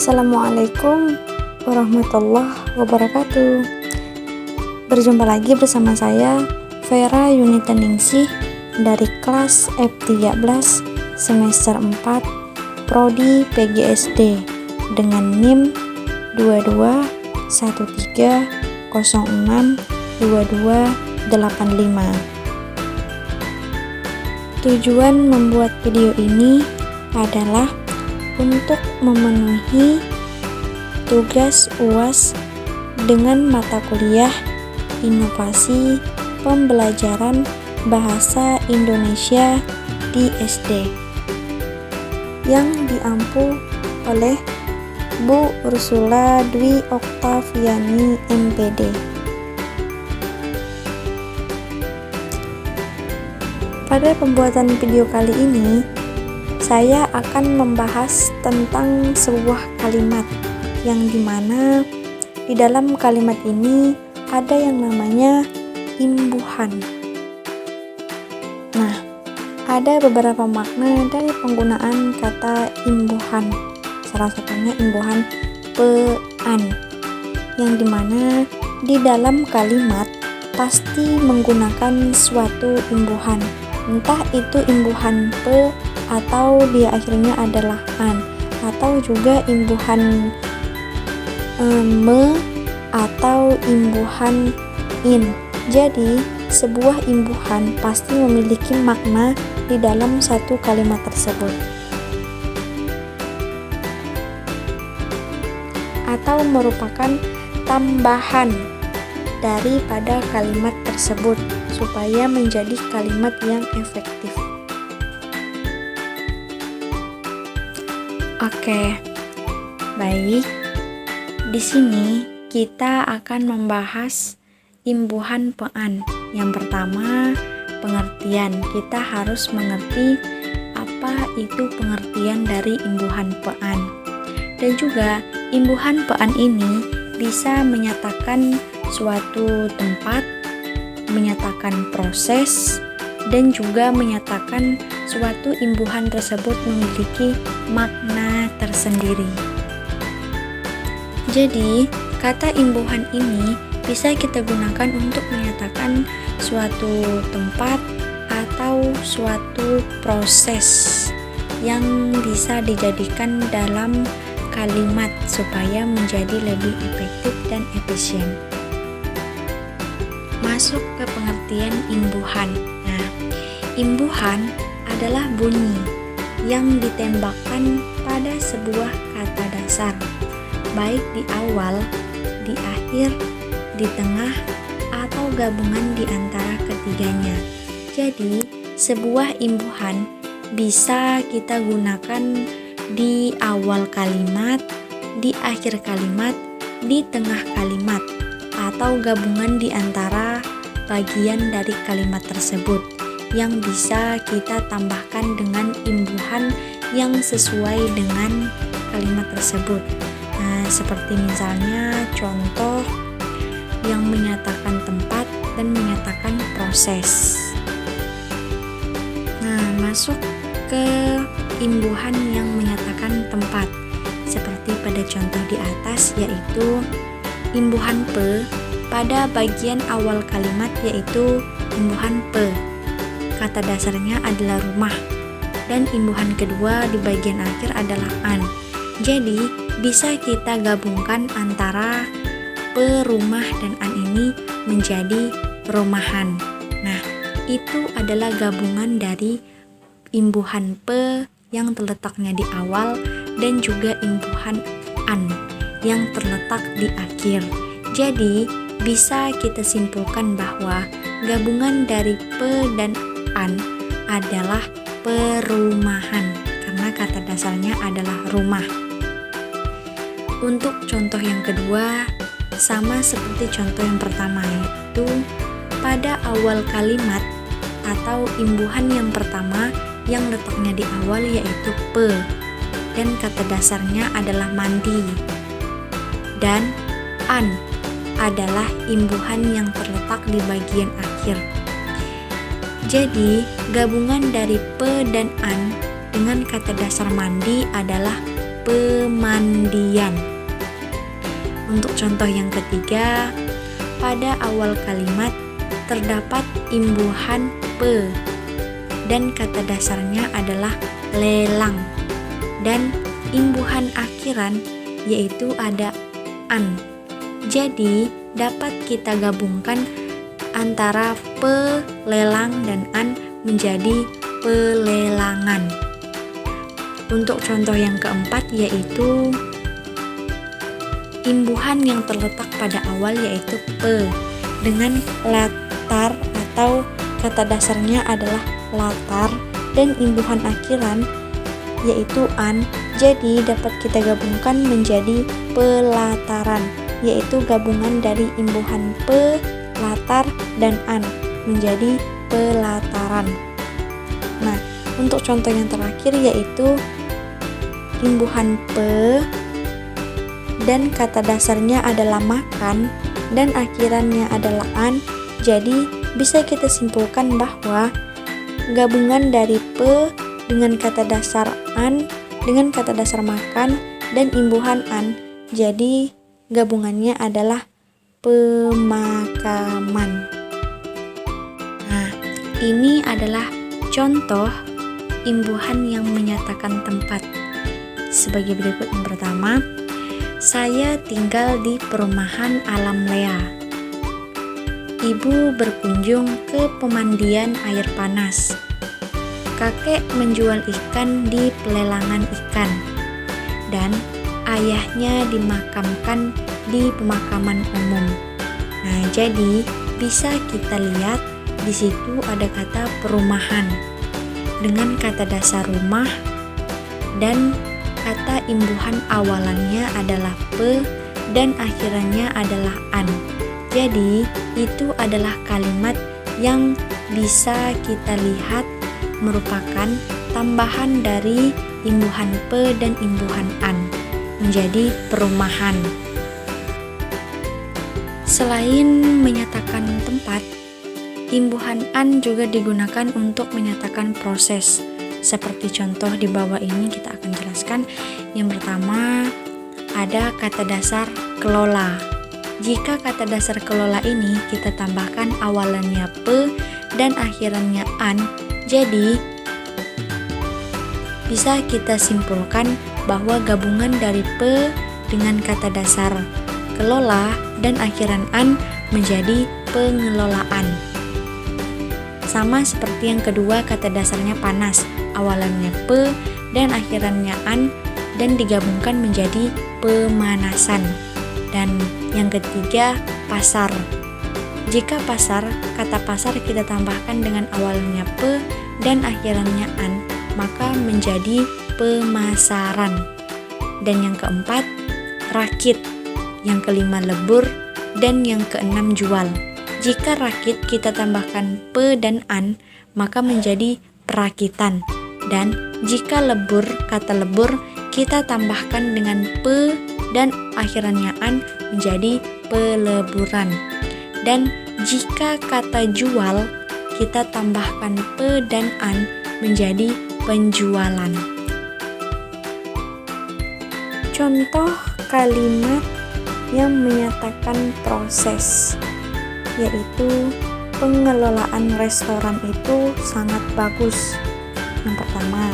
Assalamualaikum warahmatullahi wabarakatuh. Berjumpa lagi bersama saya Vera Yunita Ningsih dari kelas F13 semester 4 Prodi PGSD dengan NIM 2213062285. Tujuan membuat video ini adalah untuk memenuhi tugas UAS dengan mata kuliah Inovasi Pembelajaran Bahasa Indonesia di SD yang diampu oleh Bu Ursula Dwi Oktaviani MPD. Pada pembuatan video kali ini, saya akan membahas tentang sebuah kalimat yang dimana di dalam kalimat ini ada yang namanya imbuhan. Nah, ada beberapa makna dari penggunaan kata imbuhan. Salah satunya imbuhan pean, yang dimana di dalam kalimat pasti menggunakan suatu imbuhan. Entah itu imbuhan pe atau di akhirnya adalah an, atau juga imbuhan me atau imbuhan in. Jadi sebuah imbuhan pasti memiliki makna di dalam satu kalimat tersebut, atau merupakan tambahan daripada kalimat tersebut supaya menjadi kalimat yang efektif. Oke, baik. Di sini kita akan membahas imbuhan pean. Yang pertama, pengertian. Kita harus mengerti apa itu pengertian dari imbuhan pean. Dan juga imbuhan pean ini bisa menyatakan suatu tempat, menyatakan proses, dan juga menyatakan suatu imbuhan tersebut memiliki makna tersendiri. Jadi, kata imbuhan ini bisa kita gunakan untuk menyatakan suatu tempat atau suatu proses yang bisa dijadikan dalam kalimat supaya menjadi lebih efektif dan efisien. Masuk ke pengertian imbuhan. Nah, imbuhan adalah bunyi yang ditembakkan pada sebuah kata dasar, baik di awal, di akhir, di tengah, atau gabungan di antara ketiganya. Jadi, sebuah imbuhan bisa kita gunakan di awal kalimat, di akhir kalimat, di tengah kalimat, atau gabungan di antara bagian dari kalimat tersebut yang bisa kita tambahkan dengan imbuhan yang sesuai dengan kalimat tersebut. Nah, seperti misalnya contoh yang menyatakan tempat dan menyatakan proses. Nah, masuk ke imbuhan yang menyatakan tempat seperti pada contoh di atas, yaitu imbuhan pe pada bagian awal kalimat, yaitu imbuhan pe. Kata dasarnya adalah rumah, dan imbuhan kedua di bagian akhir adalah an. Jadi bisa kita gabungkan antara pe, rumah, dan an ini menjadi rumahan. Nah, itu adalah gabungan dari imbuhan pe yang terletaknya di awal dan juga imbuhan an yang terletak di akhir. Jadi bisa kita simpulkan bahwa gabungan dari pe dan an adalah perumahan karena kata dasarnya adalah rumah. Untuk contoh yang kedua sama seperti contoh yang pertama, yaitu pada awal kalimat atau imbuhan yang pertama yang letaknya di awal yaitu pe dan kata dasarnya adalah mandi, dan an adalah imbuhan yang terletak di bagian akhir. Jadi, gabungan dari pe dan an dengan kata dasar mandi adalah pemandian. Untuk contoh yang ketiga, pada awal kalimat terdapat imbuhan pe dan kata dasarnya adalah lelang, dan imbuhan akhiran yaitu ada an. Jadi dapat kita gabungkan antara pelelang dan an menjadi pelelangan. Untuk contoh yang keempat yaitu imbuhan yang terletak pada awal yaitu pe dengan latar atau kata dasarnya adalah latar dan imbuhan akhiran yaitu an. Jadi dapat kita gabungkan menjadi pelataran, yaitu gabungan dari imbuhan pe, latar, dan an menjadi pelataran. Nah, untuk contoh yang terakhir yaitu imbuhan pe dan kata dasarnya adalah makan dan akhirannya adalah an. Jadi bisa kita simpulkan bahwa gabungan dari pe dengan kata dasar an dengan kata dasar makan dan imbuhan an, jadi gabungannya adalah pemakaman. Nah, ini adalah contoh imbuhan yang menyatakan tempat. Sebagai berikut: yang pertama, saya tinggal di perumahan Alam Lea. Ibu berkunjung ke pemandian air panas. Kakek menjual ikan di pelelangan ikan, dan ayahnya dimakamkan di pemakaman umum. Nah, jadi bisa kita lihat di situ ada kata perumahan dengan kata dasar rumah dan kata imbuhan awalannya adalah pe dan akhirannya adalah an. Jadi itu adalah kalimat yang bisa kita lihat merupakan tambahan dari imbuhan pe dan imbuhan an menjadi perumahan. Selain menyatakan tempat, imbuhan an juga digunakan untuk menyatakan proses. Seperti contoh di bawah ini kita akan jelaskan. Yang pertama, ada kata dasar kelola. Jika kata dasar kelola ini kita tambahkan awalannya pe dan akhirannya an, jadi bisa kita simpulkan bahwa gabungan dari pe dengan kata dasar kelola dan akhiran an menjadi pengelolaan. Sama seperti yang kedua, kata dasarnya panas, awalannya pe dan akhirannya an dan digabungkan menjadi pemanasan. Dan yang ketiga, pasar. Jika pasar, kata pasar kita tambahkan dengan awalnya pe dan akhirannya an, maka menjadi pemasaran. Dan yang keempat, rakit. Yang kelima, lebur. Dan yang keenam, jual. Jika rakit kita tambahkan pe dan an, maka menjadi perakitan. Dan jika lebur, kata lebur kita tambahkan dengan pe dan akhirannya an menjadi peleburan. Dan jika kata jual kita tambahkan pe dan an menjadi penjualan. Contoh kalimat yang menyatakan proses, yaitu pengelolaan restoran itu sangat bagus. Yang pertama,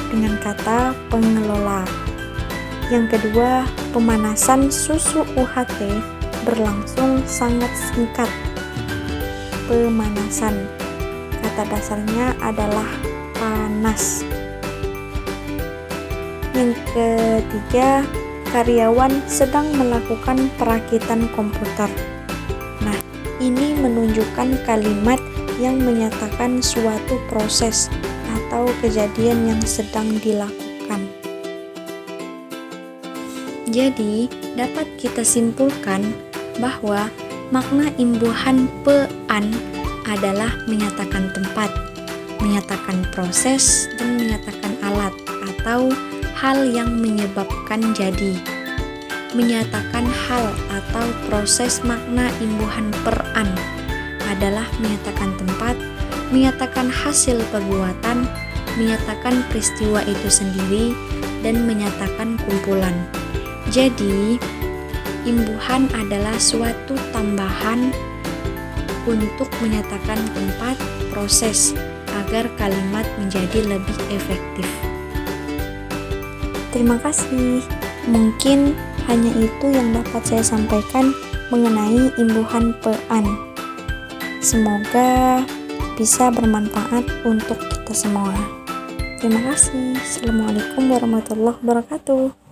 dengan kata pengelola. Yang kedua, pemanasan susu UHT berlangsung sangat singkat. Pemanasan, kata dasarnya adalah panas. Yang ketiga, karyawan sedang melakukan perakitan komputer. Nah, ini menunjukkan kalimat yang menyatakan suatu proses atau kejadian yang sedang dilakukan. Jadi, dapat kita simpulkan bahwa makna imbuhan pe-an adalah menyatakan tempat, menyatakan proses, dan menyatakan alat atau hal yang menyebabkan jadi. Menyatakan hal atau proses makna imbuhan per-an adalah menyatakan tempat, menyatakan hasil perbuatan, menyatakan peristiwa itu sendiri, dan menyatakan kumpulan. Jadi, imbuhan adalah suatu tambahan untuk menyatakan tempat, proses, agar kalimat menjadi lebih efektif. Terima kasih. Mungkin hanya itu yang dapat saya sampaikan mengenai imbuhan pean. Semoga bisa bermanfaat untuk kita semua. Terima kasih. Assalamualaikum warahmatullahi wabarakatuh.